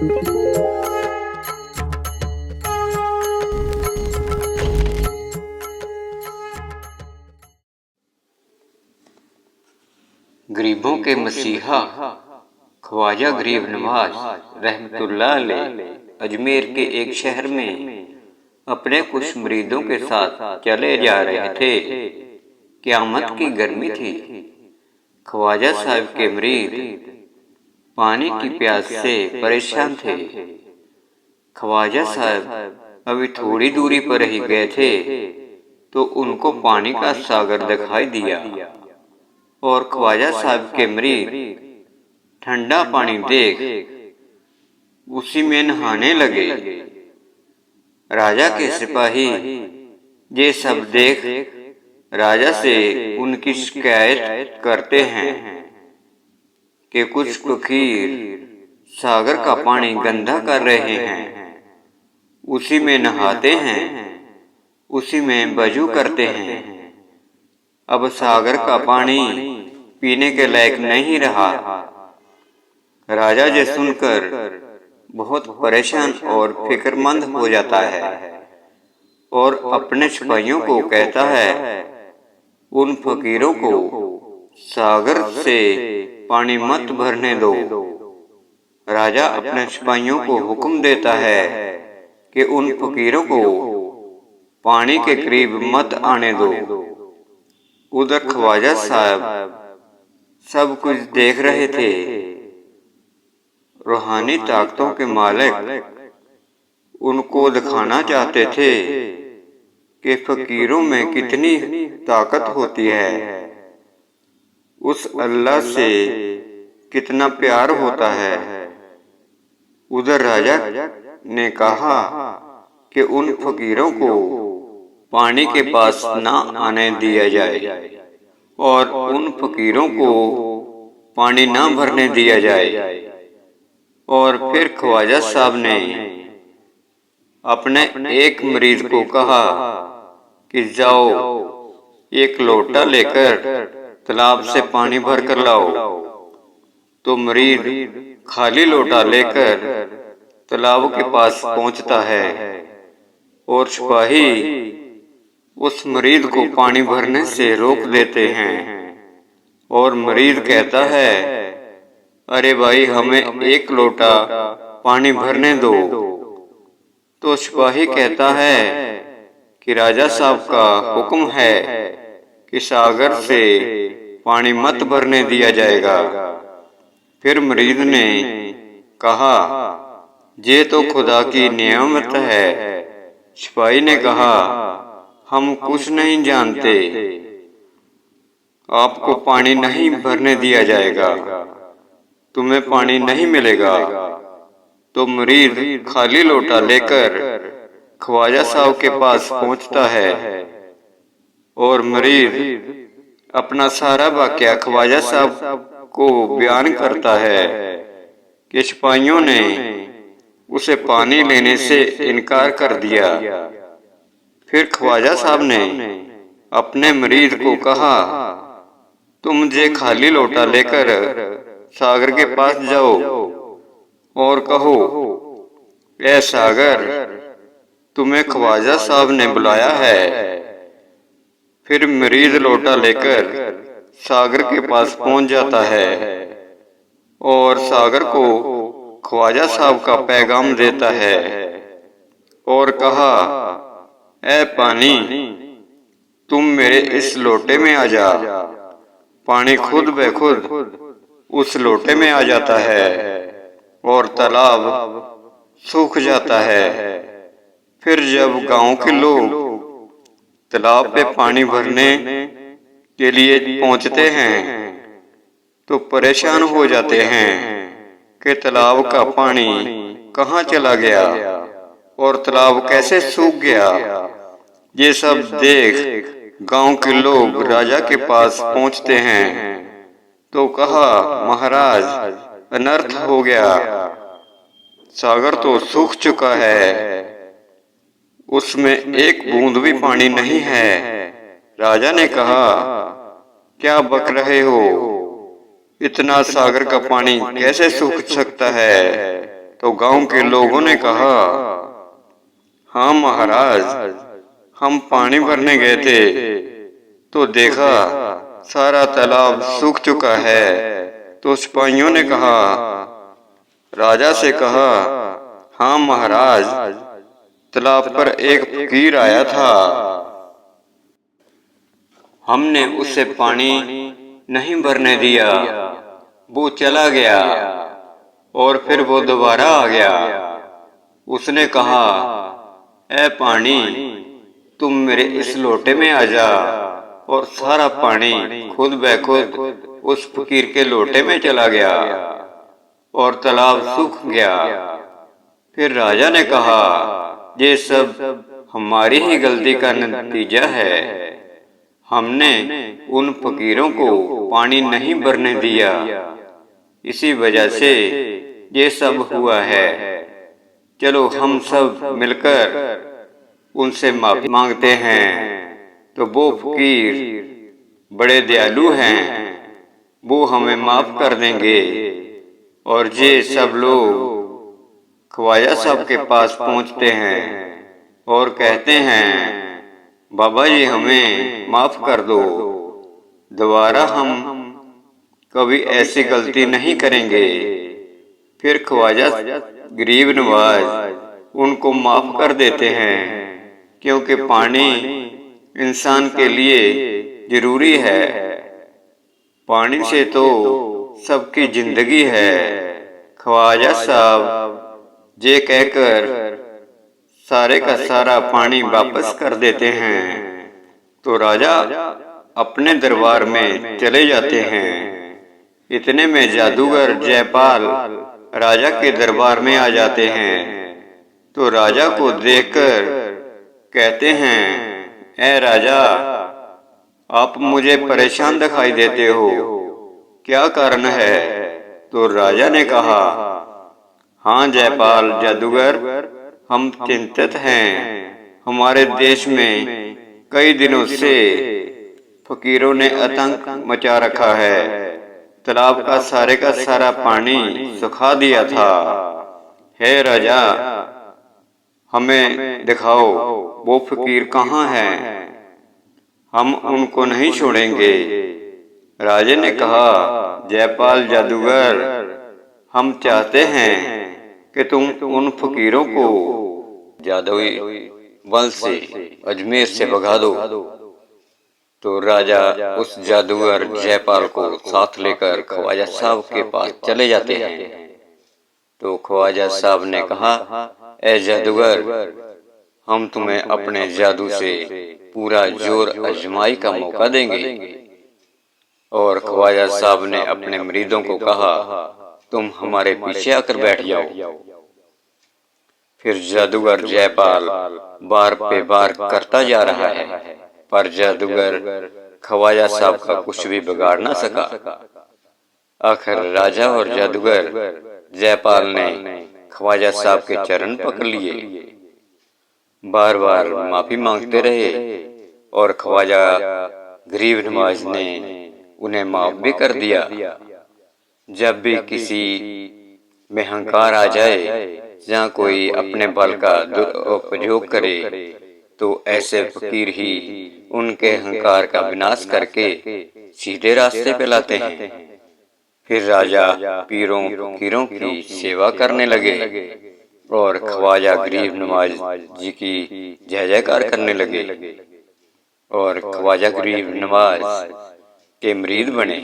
गरीबों के मसीहा ख्वाजा गरीब नवाज रहमतुल्लाह अलैह अजमेर के एक शहर में अपने कुछ मुरीदों के साथ चले जा रहे थे। क़यामत की गर्मी थी। ख्वाजा साहब के मुरीद पानी की प्यास से परेशान थे। ख्वाजा साहब अभी थोड़ी दूरी पर ही गए थे तो उनको पानी का सागर दिखाई दिया और ख्वाजा साहब के मुरीद ठंडा पानी देख उसी में नहाने लगे। राजा के सिपाही ये सब देख राजा से उनकी शिकायत करते हैं कि कुछ फकीर सागर का पानी गंदा कर रहे हैं, उसी में नहाते हैं, उसी में वजू करते हैं। अब सागर का पानी पीने के लायक नहीं रहा। राजा ये सुनकर बहुत परेशान और फिक्रमंद हो जाता है और अपने सिपाहियों को कहता है, उन फकीरों को सागर से पानी मत भरने दो। राजा अपने सिपाहियों को हुक्म देता है कि उन फकीरों को पानी के करीब मत आने दो। उधर ख्वाजा साहब सब कुछ देख रहे थे। रूहानी ताकतों के मालिक उनको दिखाना चाहते थे कि फकीरों में कितनी ताकत होती है, उस अल्लाह से कितना प्यार होता है। उधर राजा ने कहा कि उन फकीरों को पानी के पास ना आने दिया जाए और उन फकीरों को पानी ना भरने दिया जाए। और फिर ख्वाजा साहब ने अपने एक मरीज को कहा कि जाओ एक लोटा लेकर तालाब से पानी भर कर लाओ। तो मरीज खाली लोटा लेकर तालाब के पास पहुंचता है और सिपाही उस मरीज को पानी भरने से रोक देते हैं और मरीज कहता है, अरे भाई हमें एक लोटा पानी भरने दो। तो सिपाही कहता है कि राजा साहब का हुक्म है कि सागर से पानी मत भरने दिया जाएगा। फिर मरीज ने कहा, ये तो खुदा की नियामत है। सिपाही ने कहा, हम कुछ नहीं जानते, आपको पानी नहीं भरने दिया जाएगा, तुम्हें पानी नहीं मिलेगा। तो मरीज खाली लोटा लेकर ख्वाजा साहब के पास पहुंचता है और मरीज अपना सारा वाकया ख्वाजा साहब को बयान करता है कि सिपाहियों ने उसे पानी लेने से इनकार कर दिया। फिर ख्वाजा साहब ने अपने मरीज को कहा, तुम मुझे खाली लोटा लेकर सागर के पास जाओ और कहो, ए सागर, तुम्हें ख्वाजा साहब ने बुलाया है। फिर मरीज लोटा लेकर सागर के पास पहुंच जाता है और सागर को ख्वाजा साहब का पैगाम देता है और कहा, ए पानी, तुम मेरे इस लोटे में आ जा। पानी खुद ब खुद उस लोटे में आ जाता है और तालाब सूख जाता है। फिर जब गांव के लोग तालाब पे पानी भरने के लिए पहुंचते हैं तो परेशान हो जाते हैं कि तालाब का पानी कहाँ चला गया और तालाब कैसे सूख गया। ये सब देख गांव के लोग राजा के पास पहुंचते हैं तो कहा, महाराज, अनर्थ हो गया, सागर तो सूख चुका है, उसमें एक बूंद भी पानी नहीं है। राजा ने कहा, क्या बक रहे हो, इतना सागर का पानी कैसे सूख सकता है, तो गांव के लोगों ने कहा, हाँ महाराज, हम पानी भरने गए थे तो देखा सारा तालाब सूख चुका है। तो सिपाहियों ने कहा, राजा से कहा, हाँ महाराज, तालाब पर एक फकीर आया था, हमने उसे पानी नहीं भरने दिया, वो चला गया और फिर वो दोबारा आ गया। उसने कहा, ऐ पानी, तुम मेरे इस लोटे में आ जा, और सारा पानी खुद ब खुद उस फकीर के लोटे में चला गया और तालाब सूख गया। फिर राजा ने कहा, ये सब हमारी ही गलती का नतीजा है, हमने उन फकीरों को पानी नहीं भरने दिया, इसी वजह से ये सब हुआ है। चलो हम सब मिलकर उनसे माफी मांगते हैं। तो वो फकीर बड़े दयालु हैं, वो हमें माफ कर देंगे। और ये सब लोग ख्वाजा साहब के पास पहुंचते हैं और कहते हैं, बाबा जी हमें माफ कर दो, दोबारा हम कभी ऐसी गलती नहीं करेंगे। फिर ख्वाजा गरीब नवाज उनको माफ कर देते हैं, क्योंकि पानी इंसान के लिए जरूरी है। पानी से तो सबकी जिंदगी है। ख्वाजा साहब ये कहकर सारे का सारा पानी वापस कर देते हैं। तो राजा अपने दरबार में चले जाते हैं। इतने में जादूगर जयपाल राजा के दरबार में आ जाते हैं। तो राजा को देखकर कहते हैं, ऐ राजा, आप मुझे परेशान दिखाई देते हो, क्या कारण है? तो राजा ने कहा, हाँ जयपाल जादूगर, हम चिंतित हैं। हमारे देश में कई दिनों से फकीरों ने आतंक मचा रखा है। तालाब का सारा पानी सुखा दिया था। हे राजा, हमें दिखाओ वो फकीर कहाँ हैं, हम उनको नहीं छोड़ेंगे। राजे ने कहा, जयपाल जादूगर, हम चाहते हैं कि तुम उन फकीरों को जादुई बल से अजमेर से भगा दो। तो राजा उस जादूगर जयपाल को साथ लेकर ख्वाजा साहब के पास चले जाते हैं। तो ख्वाजा साहब ने कहा, ऐ जादूगर, हम तुम्हें अपने जादू से पूरा जोर आजमाई का मौका देंगे। और ख्वाजा साहब ने अपने मुरीदों को कहा, तुम हमारे पीछे आकर बैठ जाओ। फिर जादूगर जयपाल बार पे बार करता जा रहा है, पर जादूगर ख्वाजा साहब का कुछ भी बिगाड़ ना सका। आखिर राजा और जादूगर जयपाल ने ख्वाजा साहब के चरण पकड़ लिए, बार बार माफी मांगते रहे, और ख्वाजा गरीब नवाज ने उन्हें माफ भी कर दिया। जब भी किसी में अहंकार आ जाए या कोई अपने बल का दुरुपयोग करे, तो ऐसे फकीर ही उनके अहंकार का विनाश करके सीधे रास्ते पे लाते हैं। फिर राजा पीरों फकीरों की सेवा करने लगे और ख्वाजा गरीब नवाज जी की जय जयकार करने लगे, और ख्वाजा गरीब नवाज के मुरीद बने।